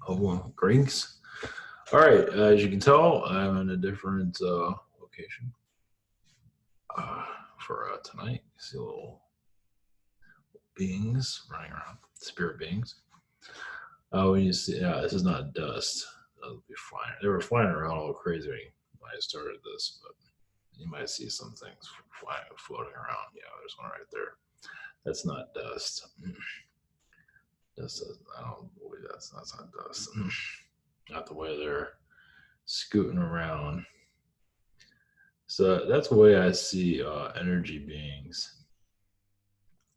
Oh, well, greetings. All right, as you can tell, I'm in a different location uh, for tonight. You see little beings running around, spirit beings. When you see, this is not dust. They'll be flying. They were flying around all crazy when I started this, but you might see some things flying, floating around. Yeah, there's one right there. That's not dust. I don't believe that's not dust. Not the way they're scooting around. So that's the way I see energy beings,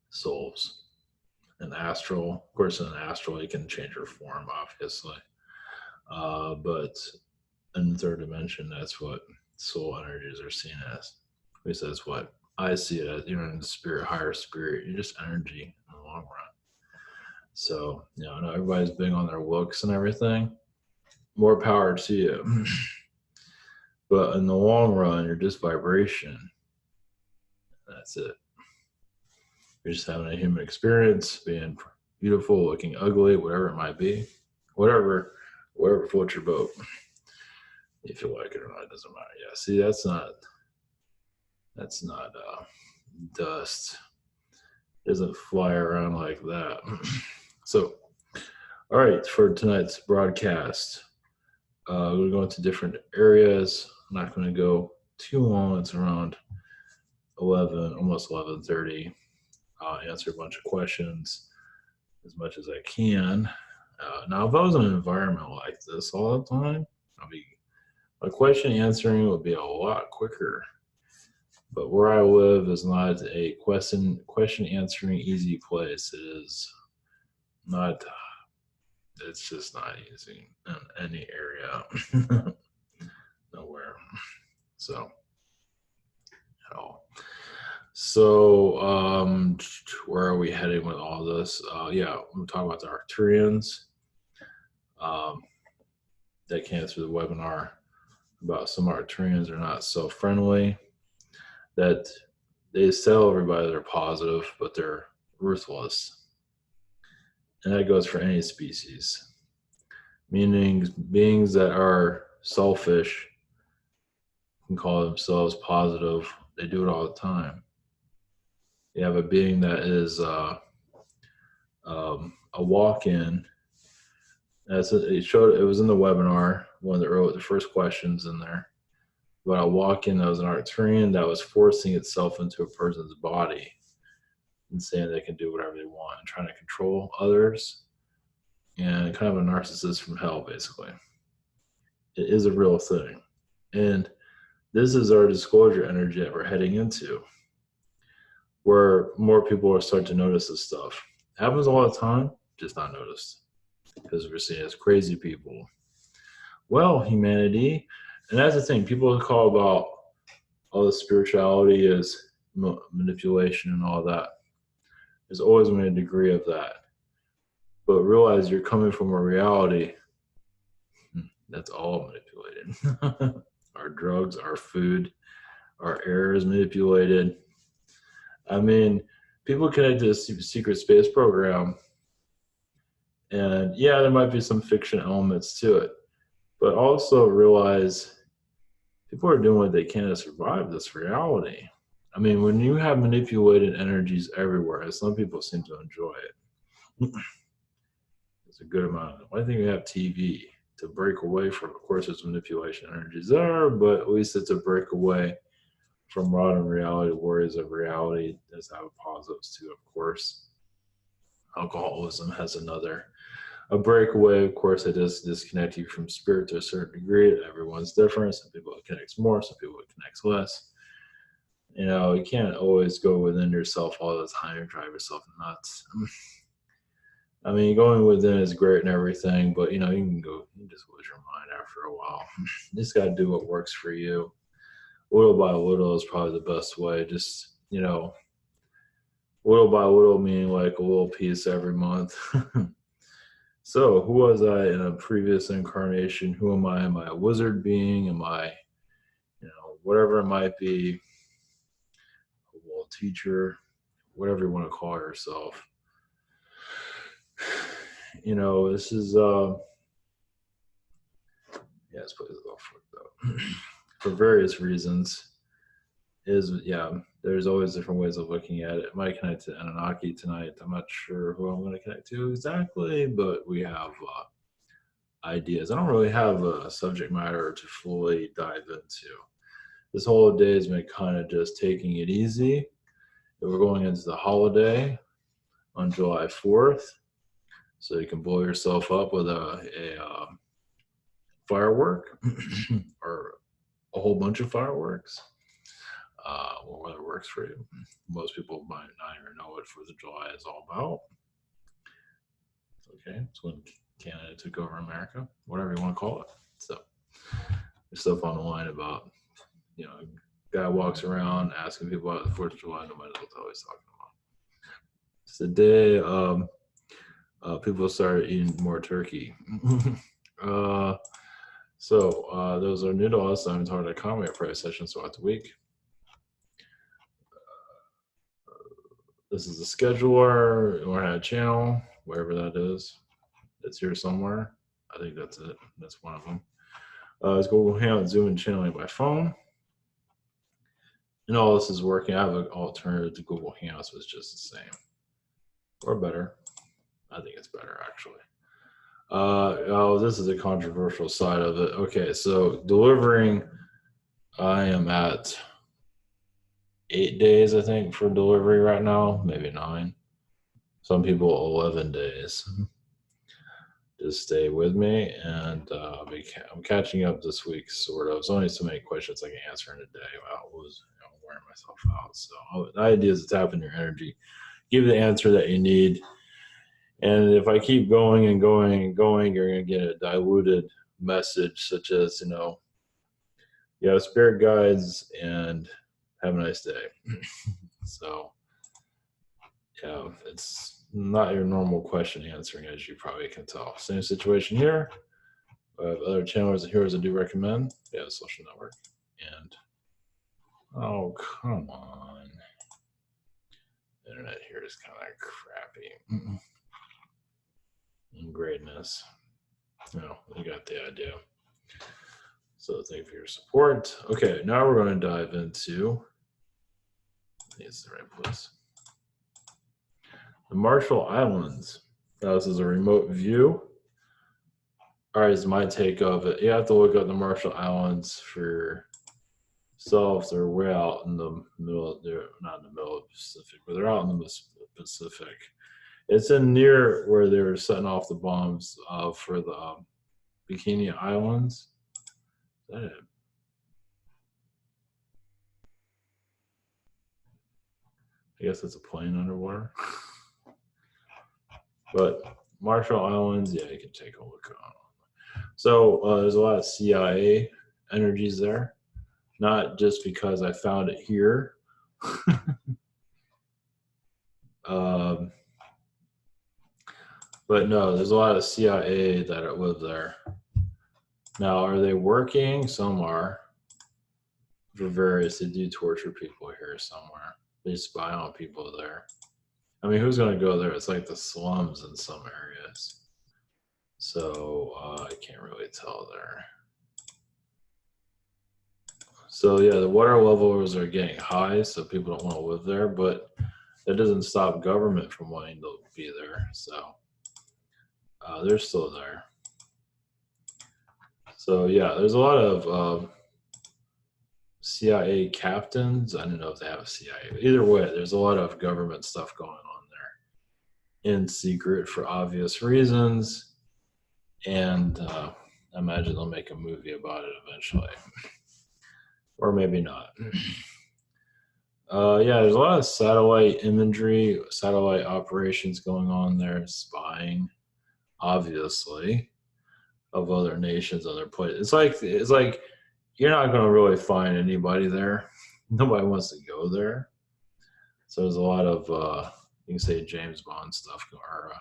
souls, an astral. Of course, in an astral, you can change your form, obviously. But in the third dimension, that's what soul energies are seen as. At least that's what I see it as. You're in the spirit, higher spirit. You're just energy in the long run. So, I know everybody's big on their looks and everything. More power to you. But in the long run, you're just vibration. That's it. You're just having a human experience, being beautiful, looking ugly, whatever it might be, whatever floats your boat. If you like it or not, it doesn't matter. Yeah, see, that's not dust. It doesn't fly around like that. So, all right, for tonight's broadcast, we're going to go into different areas. I'm not going to go too long. It's around 11, almost 11:30. I'll answer a bunch of questions as much as I can. Now, if I was in an environment like this all the time, my question answering would be a lot quicker. But where I live is not a question answering easy place. It is not. It's just not easy in any area. Nowhere. So at all. So where are we heading with all this? Yeah, we'll talk about the Arcturians. That came through the webinar about some Arcturians are not so friendly, that they tell everybody they're positive, but they're ruthless. And that goes for any species. Meaning beings that are selfish can call themselves positive. They do it all the time. You have a being that is a walk-in. It was in the webinar, one of the first questions in there, about a walk-in that was an Arcturian that was forcing itself into a person's body and saying they can do whatever they want and trying to control others, and kind of a narcissist from hell, basically. It is a real thing. And this is our disclosure energy that we're heading into, where more people are starting to notice this stuff. It happens all the time, just not noticed, because we're seen as crazy people. Well, humanity, and that's the thing, people call about all the spirituality is manipulation and all that. There's always been a degree of that. But realize you're coming from a reality that's all manipulated. Our drugs, our food, our air is manipulated. I mean, people connect to the secret space program, and yeah, there might be some fiction elements to it, but also realize people are doing what they can to survive this reality. I mean, when you have manipulated energies everywhere, some people seem to enjoy it. It's a good amount. I think you have TV to break away from. Of course, there's manipulation energies there, but at least it's a breakaway from modern reality, warriors of reality. Does have positives too, of course. Alcoholism has a breakaway. Of course, it does disconnect you from spirit to a certain degree. Everyone's different. Some people it connects more, some people it connects less. You can't always go within yourself all the time and drive yourself nuts. I mean, going within is great and everything, but you can just lose your mind after a while. You just got to do what works for you. Little by little is probably the best way. Just, little by little, meaning like a little piece every month. So, who was I in a previous incarnation? Who am I? Am I a wizard being? Am I, whatever it might be, a world teacher, whatever you want to call yourself? This is Yeah, this place is all fucked up for various reasons. There's always different ways of looking at it. I might connect to Anunnaki tonight. I'm not sure who I'm going to connect to exactly, but we have ideas. I don't really have a subject matter to fully dive into. This whole day has been kind of just taking it easy. We're going into the holiday on July 4th, so you can blow yourself up with a firework or a whole bunch of fireworks. Whether it works for you. Most people might not even know what 4th of July is all about. Okay, it's when Canada took over America, whatever you want to call it. So there's stuff on the line about, guy walks around asking people about the 4th of July, nobody knows what he's talking about. It's the day people started eating more turkey. So those are new to us. I'm talking to comedy price sessions throughout the week. This is the scheduler. You want to add a channel, wherever that is. It's here somewhere. I think that's it. That's one of them. It's Google Hangout, Zoom, and channeling by phone. And all this is working. I have an alternative to Google Hangouts, but it's just the same. Or better. I think it's better, actually. This is a controversial side of it. Okay, so delivering, I am at 8 days, I think, for delivery right now, maybe 9. Some people 11 days. Just stay with me, and I'm catching up this week, sort of. There's only so many questions I can answer in a day without wearing myself out. So the idea is to tap in your energy, give the answer that you need. And if I keep going and going and going, you're going to get a diluted message, such as, you have spirit guides and have a nice day. So, yeah, it's not your normal question answering, as you probably can tell. Same situation here. I have other channels and heroes I do recommend. Yeah, Social Network. And, oh, come on. Internet here is kind of crappy. And greatness. You got the idea. So thank you for your support. Okay, now we're going to dive into, I think it's the right place. The Marshall Islands. Now, this is a remote view. All right, is my take of it. You have to look up the Marshall Islands for yourself. They're way out in the middle. They're not in the middle of the Pacific, but they're out in the Pacific. It's in near where they were setting off the bombs for the Bikini Islands. Is that it? I guess it's a plane underwater. But Marshall Islands, yeah, you can take a look on. So there's a lot of CIA energies there. Not just because I found it here. But no, there's a lot of CIA that live there. Now, are they working? Some are. For various, they do torture people here somewhere. They spy on people there. I mean, who's going to go there? It's like the slums in some areas. So I can't really tell there. So yeah, the water levels are getting high, so people don't want to live there, but that doesn't stop government from wanting to be there. So they're still there. So yeah, there's a lot of CIA captains. I don't know if they have a CIA. But either way, there's a lot of government stuff going on there in secret for obvious reasons. And I imagine they'll make a movie about it eventually. Or maybe not. Yeah, there's a lot of satellite imagery, satellite operations going on there, spying, obviously, of other nations, other places. It's like you're not going to really find anybody there. Nobody wants to go there. So there's a lot of you can say James Bond stuff or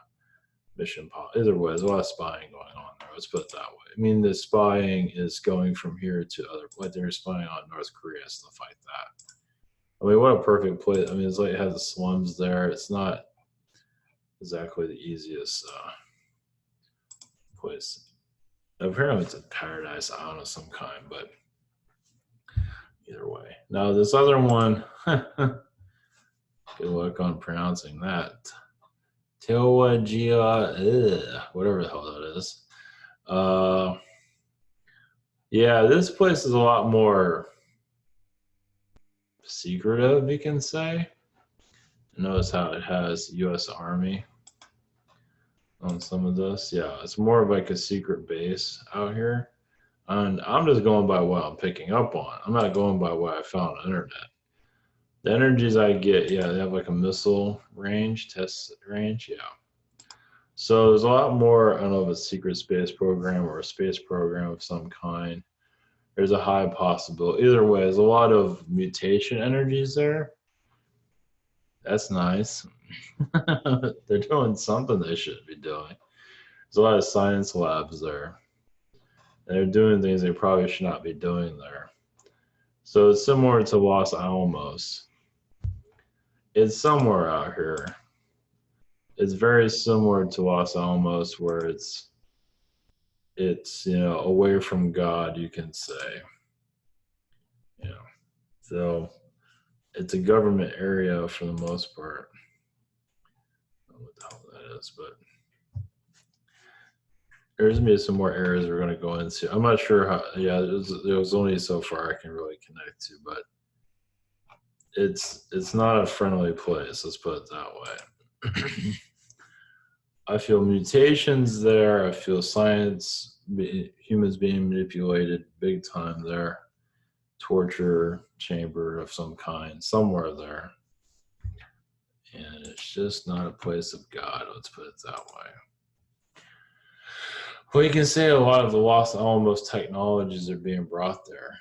Mission Impossible. Either way, there's a lot of spying going on there. Let's put it that way. I mean, the spying is going from here to other places. They're spying on North Korea, stuff like that. I mean, what a perfect place. I mean, it's like it has the slums there. It's not exactly the easiest place. Apparently it's a paradise island of some kind, but either way. Now this other one, good luck on pronouncing that. Teogia, whatever the hell that is. Yeah, this place is a lot more secretive, you can say. Notice how it has U.S. Army on some of this. Yeah, it's more of like a secret base out here. And I'm just going by what I'm picking up on. I'm not going by what I found on the internet. The energies I get, yeah, they have like a missile range, test range, yeah. So there's a lot more, I don't know if it's a secret space program or a space program of some kind. There's a high possibility. Either way, there's a lot of mutation energies there. That's nice. They're doing something they should be doing. There's a lot of science labs there. And they're doing things they probably should not be doing there. So it's similar to Los Alamos. It's somewhere out here. It's very similar to Los Alamos, where it's away from God, you can say. You know, so it's a government area for the most part. I don't know what the hell that is, but there's gonna be some more areas we're gonna go into. I'm not sure how. Yeah, there was only so far I can really connect to, but it's not a friendly place. Let's put it that way. I feel mutations there. I feel science, humans being manipulated big time there. Torture chamber of some kind, somewhere there. And it's just not a place of God, let's put it that way. Well, you can say a lot of the Los Alamos technologies are being brought there.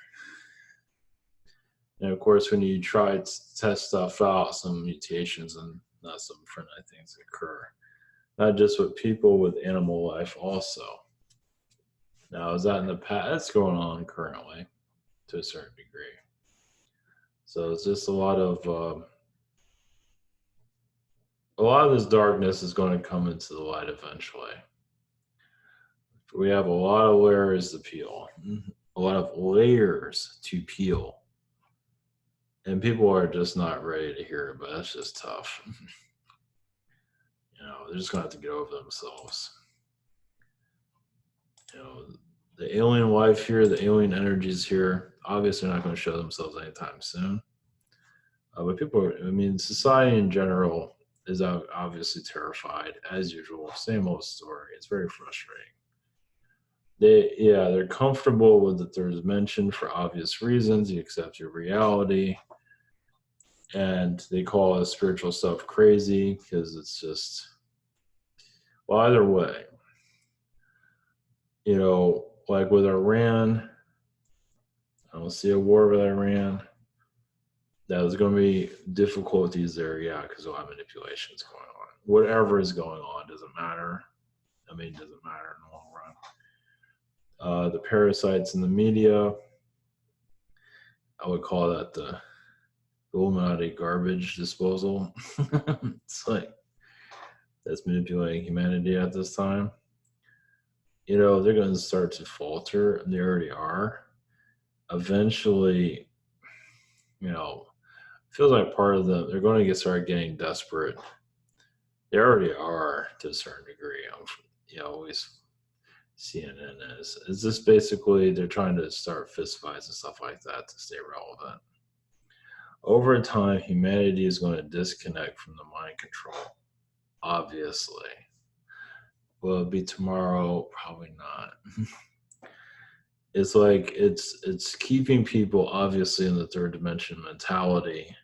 And of course, when you try to test stuff out, some mutations and not some friendly things occur. Not just with people, with animal life also. Now, is that in the past? That's going on currently to a certain degree. So it's just a lot of this darkness is going to come into the light eventually. We have a lot of layers to peel, a lot of layers to peel. And people are just not ready to hear it, but that's just tough. They're just going to have to get over themselves. The alien life here, the alien energies here, obviously not going to show themselves anytime soon. But society in general is obviously terrified, as usual. Same old story. It's very frustrating. They're comfortable with the third dimension for obvious reasons. You accept your reality, and they call us spiritual stuff crazy because it's just, well, either way, like with Iran, I don't see a war with Iran. There's going to be difficulties there, yeah, because we'll have manipulations going on. Whatever is going on doesn't matter. It doesn't matter in the long run. The parasites in the media, I would call that the Illuminati garbage disposal. It's like that's manipulating humanity at this time. They're going to start to falter. They already are. Eventually, feels like part of them, they're going to start getting desperate. They already are to a certain degree. Always CNN is this basically they're trying to start fist fights and stuff like that to stay relevant. Over time, humanity is going to disconnect from the mind control. Obviously. Will it be tomorrow? Probably not. It's like it's keeping people obviously in the third dimension mentality,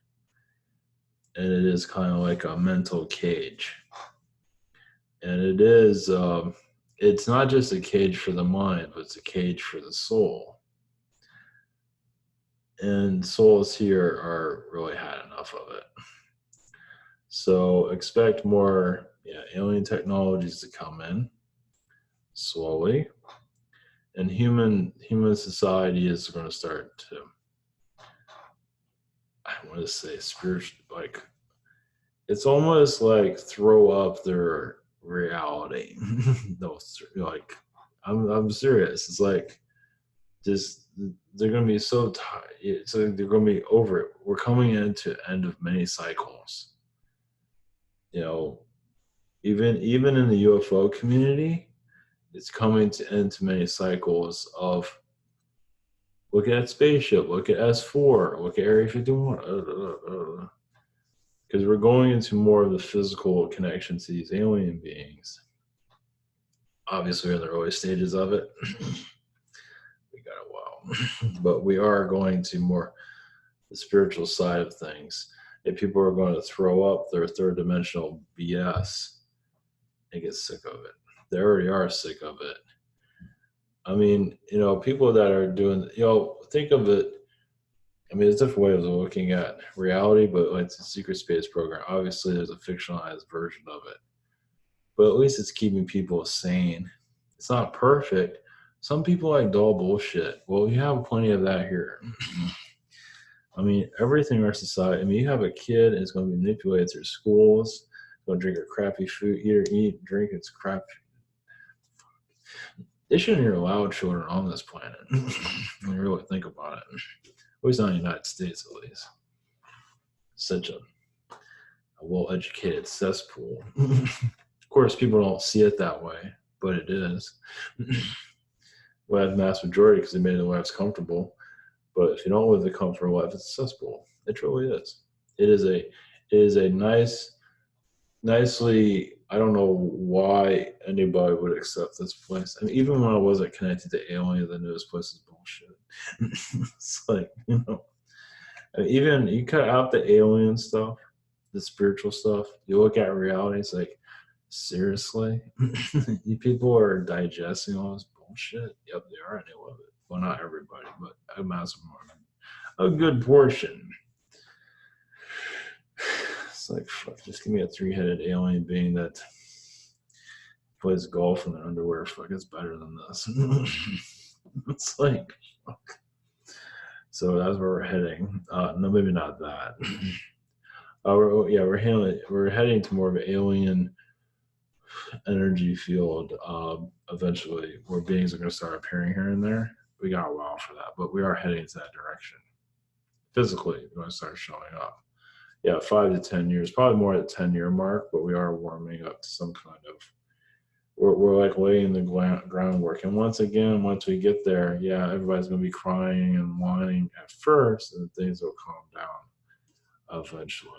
and it is kind of like a mental cage. And it is it's not just a cage for the mind, but it's a cage for the soul. And souls here are really had enough of it. So expect more alien technologies to come in slowly. And human society is going to start to, I want to say spiritual, like it's almost like throw up their reality. Those like I'm serious. It's like just they're gonna be so tired. So they're gonna be over it. We're coming into the end of many cycles. You know, even in the UFO community, it's coming to into many cycles of look at spaceship, look at S4, look at Area 51. Because we're going into more of the physical connection to these alien beings. Obviously, we're in the early stages of it. We got a while, but we are going to more the spiritual side of things. If people are going to throw up their third dimensional BS and get sick of it, they already are sick of it. I mean, people that are doing, think of it. I mean, there's different ways of looking at reality, but like the Secret Space program, obviously there's a fictionalized version of it. But at least it's keeping people sane. It's not perfect. Some people like dull bullshit. Well, you have plenty of that here. I mean, everything in our society. I mean, you have a kid and it's going to be manipulated through schools. Going to drink a crappy food, drink its crap. They shouldn't even allow children on this planet. When you really think about it, at least not in the United States, at least. Such a well-educated cesspool. Of course, people don't see it that way, but it is. We have mass majority because they made their lives comfortable. But if you don't live the comfortable life, it's a cesspool. It truly is. It is a nicely. I don't know why anybody would accept this place. I mean, even when I wasn't connected to aliens, I knew this place is bullshit. It's like, even you cut out the alien stuff, the spiritual stuff. You look at reality. It's like, seriously, you people are digesting all this bullshit. Yep, they are, and they love it. Well, not everybody, but a massive amount, a good portion. It's like, fuck, just give me a three-headed alien being that plays golf in their underwear. Fuck, it's better than this. It's like, fuck. So that's where we're heading. No, maybe not that. We're heading to more of an alien energy field eventually, where beings are going to start appearing here and there. We got a while for that, but we are heading to that direction. Physically, we're going to start showing up. Yeah, 5 to 10 years, probably more at the 10-year mark, but we are warming up to some kind of, we're like laying the groundwork. And once we get there, yeah, everybody's going to be crying and whining at first, and things will calm down eventually.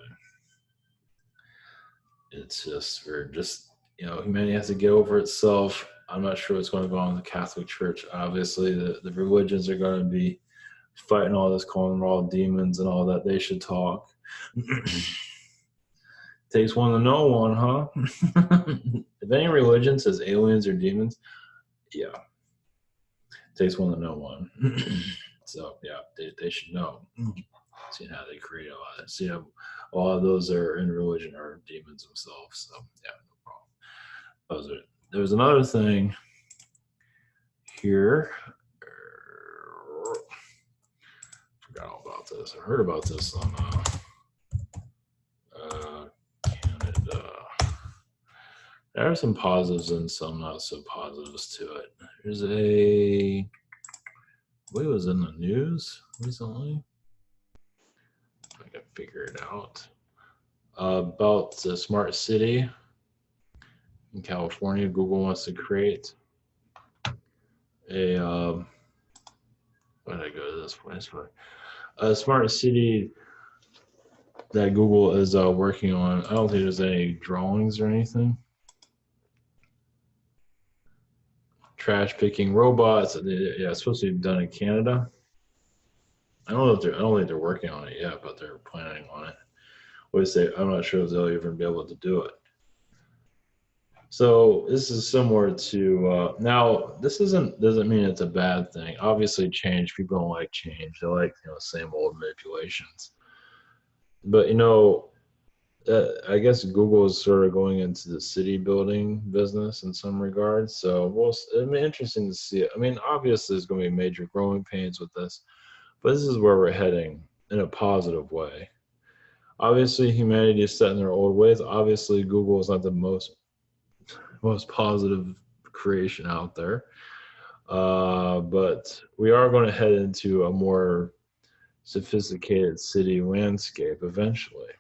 It's just, humanity has to get over itself. I'm not sure what's going to go on in the Catholic Church. Obviously, the religions are going to be fighting all this, calling them all demons and all that. They should talk. Takes one to know one, huh? If any religion says aliens or demons, yeah, takes one to know one. So yeah, they should know. Seeing how they create all that. See how all of those are in religion are demons themselves. So yeah, no problem. There's another thing here. Forgot all about this. I heard about this on Canada. There are some positives and some not so positives to it. There's I believe it was in the news recently. I can figure it out. About the smart city in California, Google wants to create a where did I go to this place? A smart city that Google is working on. I don't think there's any drawings or anything. Trash picking robots. Yeah, it's supposed to be done in Canada. I don't think they're working on it yet, but they're planning on it. I'm not sure if they'll even be able to do it. So this is similar to now. This doesn't mean it's a bad thing. Obviously, change. People don't like change. They like same old manipulations. But I guess Google is sort of going into the city building business in some regards. So it'll be interesting to see it. I mean, obviously, there's going to be major growing pains with this, but this is where we're heading in a positive way. Obviously, humanity is set in their old ways. Obviously, Google is not the most positive creation out there. But we are going to head into a more sophisticated city landscape eventually.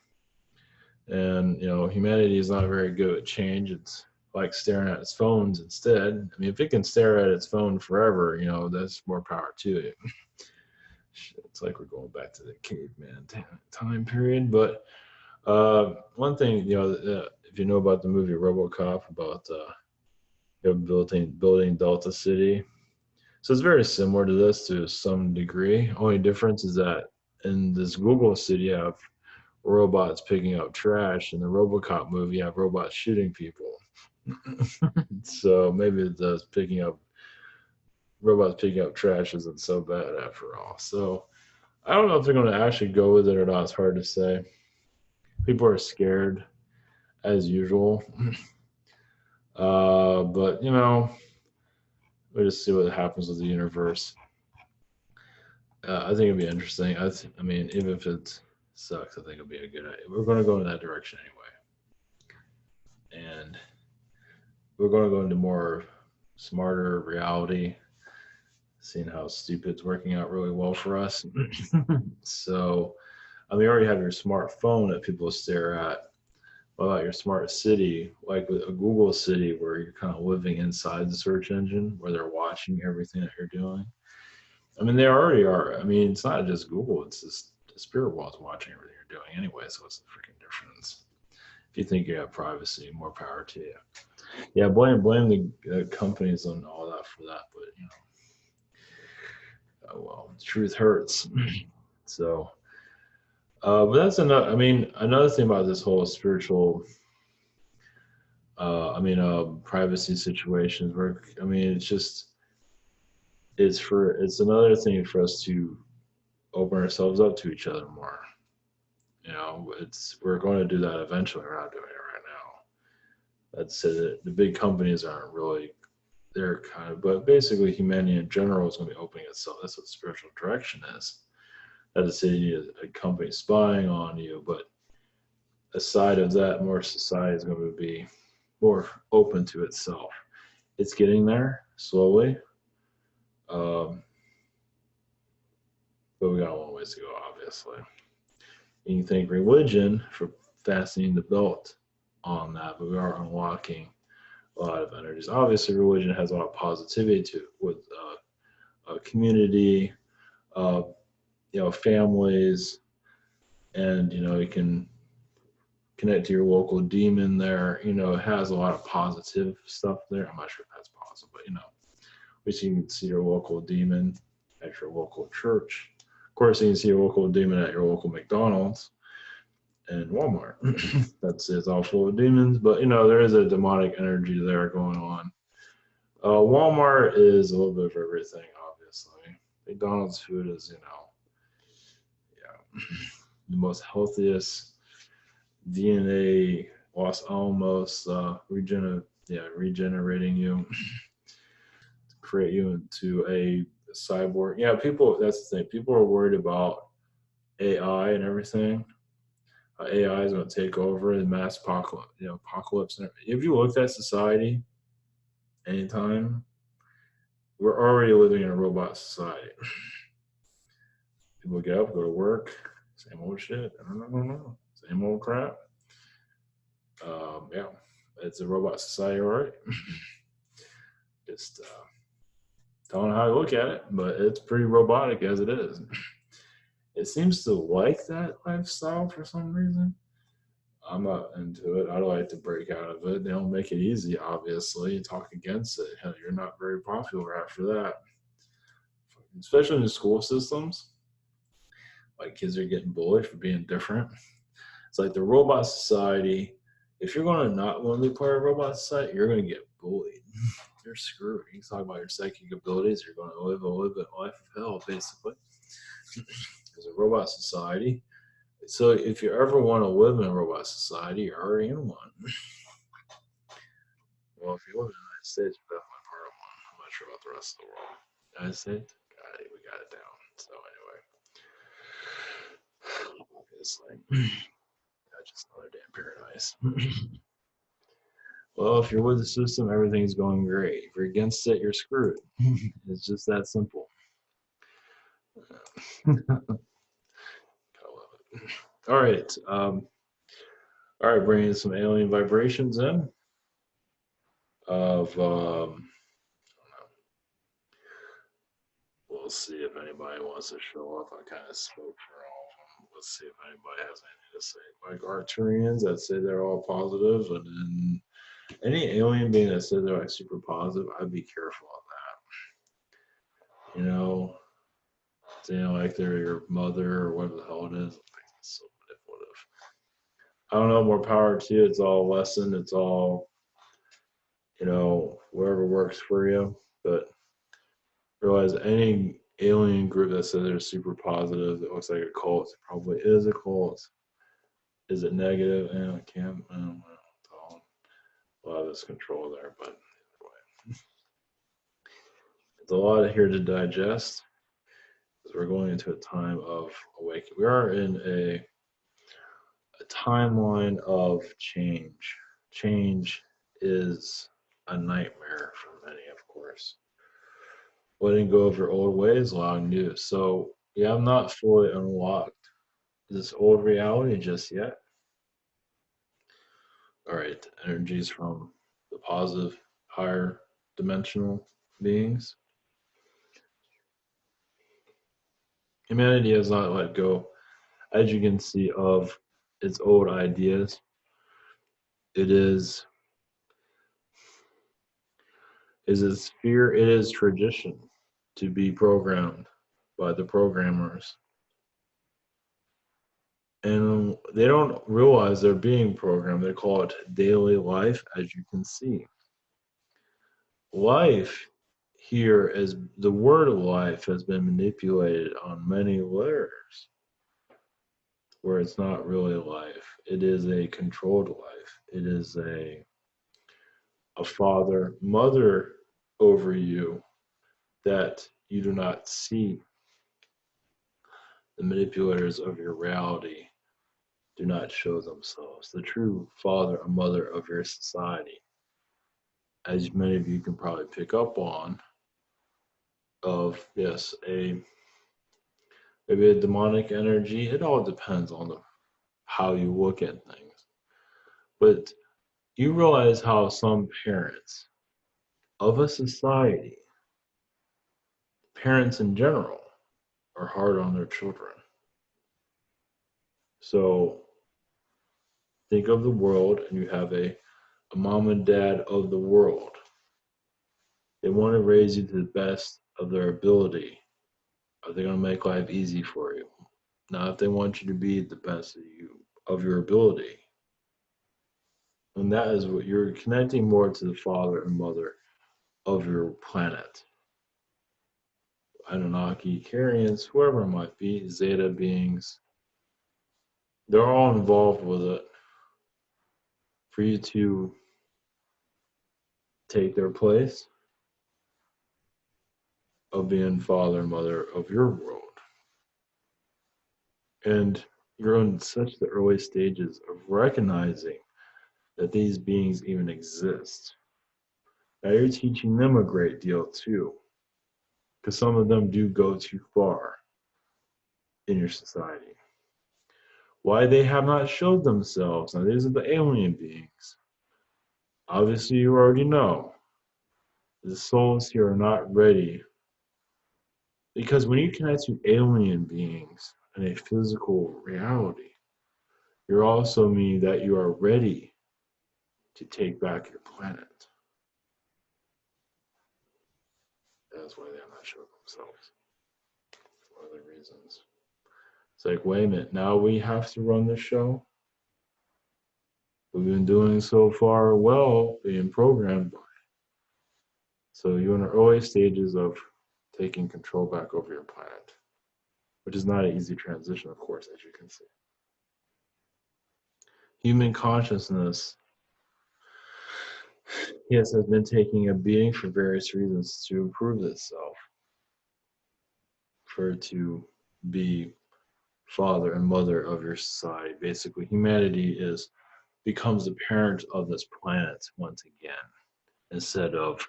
And humanity is not very good at change. It's like staring at its phones instead. I mean, if it can stare at its phone forever, that's more power to it. It's like we're going back to the caveman time period. But one thing, if you know about the movie RoboCop, about building Delta City, so it's very similar to this to some degree. Only difference is that in this Google City, you have robots picking up trash. In the RoboCop movie, you have robots shooting people. So maybe robots picking up trash isn't so bad after all. So I don't know if they're going to actually go with it or not. It's hard to say. People are scared as usual. But we'll just see what happens with the universe. I think it'd be interesting. I mean, even if it sucks, I think it'll be a good idea. We're going to go in that direction anyway, and we're going to go into more smarter reality, seeing how stupid's working out really well for us. So, I mean, you already have your smartphone that people stare at. What about your smart city, like with a Google City, where you're kind of living inside the search engine, where they're watching everything that you're doing? I mean, they already are. I mean, it's not just Google; it's just the spirit world's watching everything you're doing anyway. So what's the freaking difference? If you think you have privacy, more power to you. Yeah, blame the companies and all that for that, but oh well, the truth hurts. So, but that's another. I mean, another thing about this whole spiritual, privacy situations. Where I mean, it's another thing for us to open ourselves up to each other more. We're going to do that eventually. We're not doing it right now. That's it. The big companies aren't really. They're kind of, but basically, humanity in general is going to be opening itself. That's what spiritual direction is. Not to say a company spying on you, but aside of that, more society is going to be more open to itself. It's getting there slowly, um, but we got a long ways to go, obviously. And you think religion for fastening the belt on that, but we are unlocking a lot of energies. Obviously, religion has a lot of positivity to it with a community, uh, families, and you can connect to your local demon there. It has a lot of positive stuff there. I'm not sure if that's possible, but which you can see your local demon at your local church. Of course, you can see your local demon at your local McDonald's and Walmart. It's all full of demons, but there is a demonic energy there going on. Walmart is a little bit of everything, obviously. McDonald's food is, yeah, the most healthiest DNA Los Alamos regenerating you, create you into a cyborg. Yeah, that's the thing. People are worried about AI and everything. AI is going to take over the mass apocalypse. If you looked at society anytime, we're already living in a robot society. People get up, go to work, same old shit. No. Same old crap. Yeah, it's a robot society, all right. Just don't know how to look at it, but it's pretty robotic as it is. It seems to like that lifestyle for some reason. I'm not into it. I like to break out of it. They don't make it easy, obviously. Talk against it. Hell, you're not very popular after that. Especially in the school systems. Like kids are getting bullied for being different. It's like the robot society. If you're going to not want to be part of robot society, you're going to get bullied. You're screwed. You can talk about your psychic abilities. You're going to live a life of hell, basically. There's a robot society. So if you ever want to live in a robot society, you're already in one. Well, if you live in the United States, you're definitely part of one. I'm not sure about the rest of the world. United States, we got it down. So anyway, obviously, just another damn paradise. Well, if you're with the system, everything's going great. If you're against it, you're screwed. It's just that simple. All right. All right, bringing some alien vibrations in of we'll see if anybody wants to show up. I kind of spoke for all of them. Let's see if anybody has anything to say. Like Arcturians that say they're all positive, and then any alien being that says they're like super positive, I'd be careful of that. Saying like they're your mother or whatever the hell it is. I think it's so manipulative. I don't know. More power to you. It's all a lesson. It's all whatever works for you. But realize any alien group that says they're super positive, it looks like a cult. It probably is a cult. Is it negative? I can't. I don't know. A lot of this control there, but anyway, it's a lot here to digest because we're going into a time of awakening. We are in a timeline of change. Change is a nightmare for many, of course. Letting go of your old ways, allowing new. So, yeah, I'm not fully unlocked this old reality just yet. All right, energies from the positive, higher dimensional beings. Humanity has not let go, as you can see, of its old ideas. It is fear, it is tradition to be programmed by the programmers. And they don't realize they're being programmed. They call it daily life, as you can see. Life here, as the word of life, has been manipulated on many layers where it's not really life. It is a controlled life. It is a father, mother over you that you do not see. The manipulators of your reality do not show themselves. The true father or mother of your society, as many of you can probably pick up on, of yes, maybe a demonic energy. It all depends on how you look at things. But you realize how some parents of a society, parents in general, are hard on their children. So think of the world, and you have a mom and dad of the world. They want to raise you to the best of their ability. Are they going to make life easy for you? Now, if they want you to be the best of your ability, and that is what you're connecting more to the father and mother of your planet. Anunnaki, Carians, whoever it might be, Zeta beings, they're all involved with it for you to take their place of being father and mother of your world. And you're in such the early stages of recognizing that these beings even exist. Now you're teaching them a great deal too, because some of them do go too far in your society. Why they have not showed themselves. Now these are the alien beings. Obviously you already know. The souls here are not ready. Because when you connect to alien beings in a physical reality, you're also meaning that you are ready to take back your planet. That's why they have not shown themselves. For other reasons. It's like, wait a minute, now we have to run the show? We've been doing so far well, being programmed by. So you're in the early stages of taking control back over your planet, which is not an easy transition, of course, as you can see. Human consciousness, yes, has been taking a beating for various reasons to improve itself, for it to be father and mother of your society. Basically, humanity is becomes the parent of this planet once again, instead of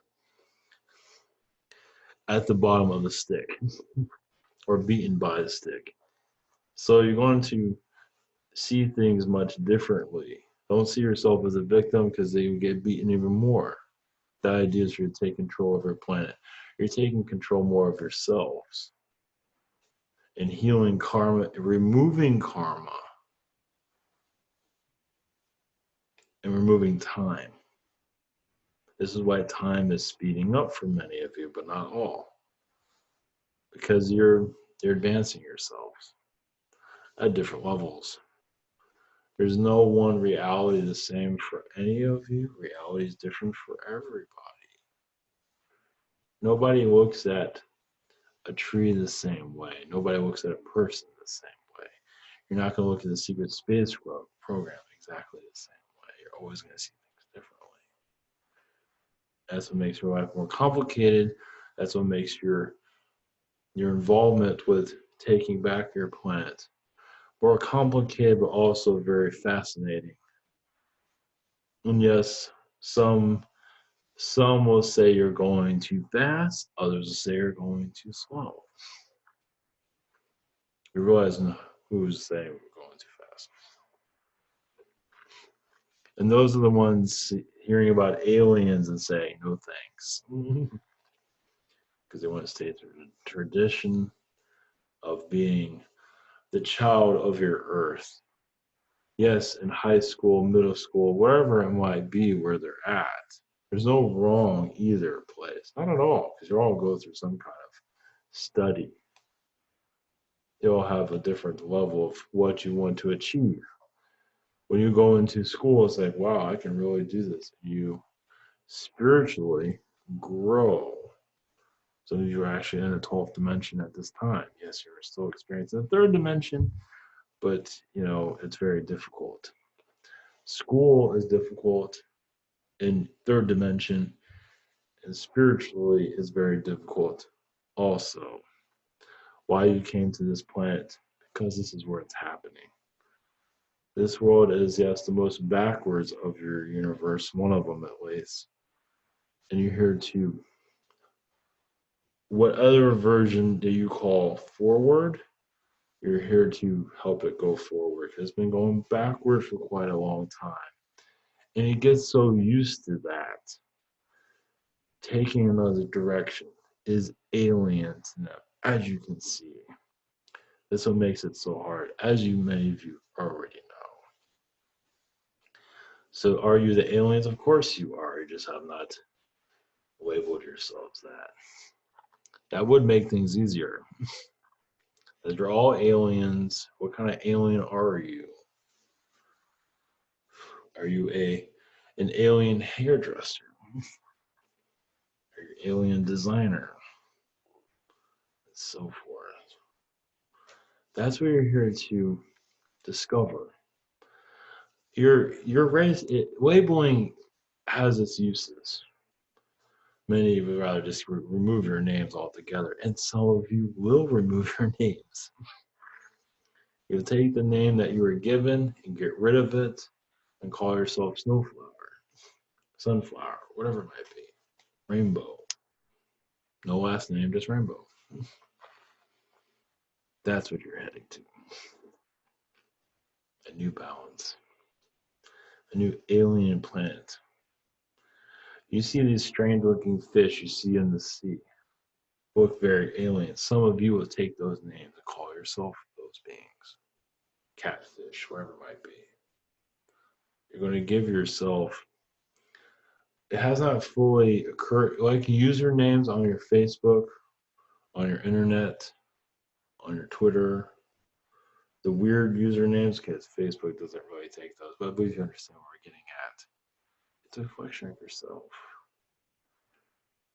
at the bottom of the stick or beaten by the stick. So you're going to see things much differently. Don't see yourself as a victim, because then you get beaten even more. The idea is you're to take control of your planet. You're taking control more of yourselves and healing karma, removing karma, and removing time. This is why time is speeding up for many of you, but not all, because you're advancing yourselves at different levels. There's no one reality the same for any of you. Reality is different for everybody. Nobody looks at a tree the same way. Nobody looks at a person the same way. You're not going to look at the secret space program exactly the same way. You're always going to see things differently. That's what makes your life more complicated. That's what makes your involvement with taking back your planet more complicated, but also very fascinating. And yes, some will say you're going too fast. Others will say you're going too slow. You realize who's saying we're going too fast. And those are the ones hearing about aliens and saying no thanks. Because they want to stay through the tradition of being the child of your earth. Yes, in high school, middle school, wherever it might be where they're at. There's no wrong either place. Not at all, because you all go through some kind of study. You all have a different level of what you want to achieve. When you go into school, it's like, wow, I can really do this. You spiritually grow. So you're actually in the 12th dimension at this time. Yes, you're still experiencing the third dimension, but it's very difficult. School is difficult in third dimension, and spiritually is very difficult also. Why you came to this planet? Because this is where it's happening. This world is, yes, the most backwards of your universe, one of them at least. And you're here to, what other version do you call forward? You're here to help it go forward. It's been going backward for quite a long time. And it gets so used to that. Taking another direction is alien to them, as you can see. That's what makes it so hard, as many of you already know. So are you the aliens? Of course you are. You just have not labeled yourselves that. That would make things easier. As you're all aliens, what kind of alien are you? Are you an alien hairdresser? Are you an alien designer? And so forth. That's what you're here to discover. Your race, labeling has its uses. Many would rather just remove your names altogether, and some of you will remove your names. You'll take the name that you were given and get rid of it and call yourself Snowflower, Sunflower, whatever it might be. Rainbow. No last name, just Rainbow. That's what you're heading to. A new balance. A new alien planet. You see these strange looking fish you see in the sea. Look very alien. Some of you will take those names and call yourself those beings. Catfish, whatever it might be. You're going to give yourself, it has not fully occurred, like usernames on your Facebook, on your internet, on your Twitter, the weird usernames, because Facebook doesn't really take those, but I believe you understand what we're getting at. It's a reflection of yourself.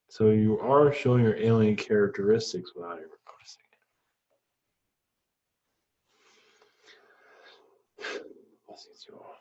So you are showing your alien characteristics without ever noticing it. Blessings to all.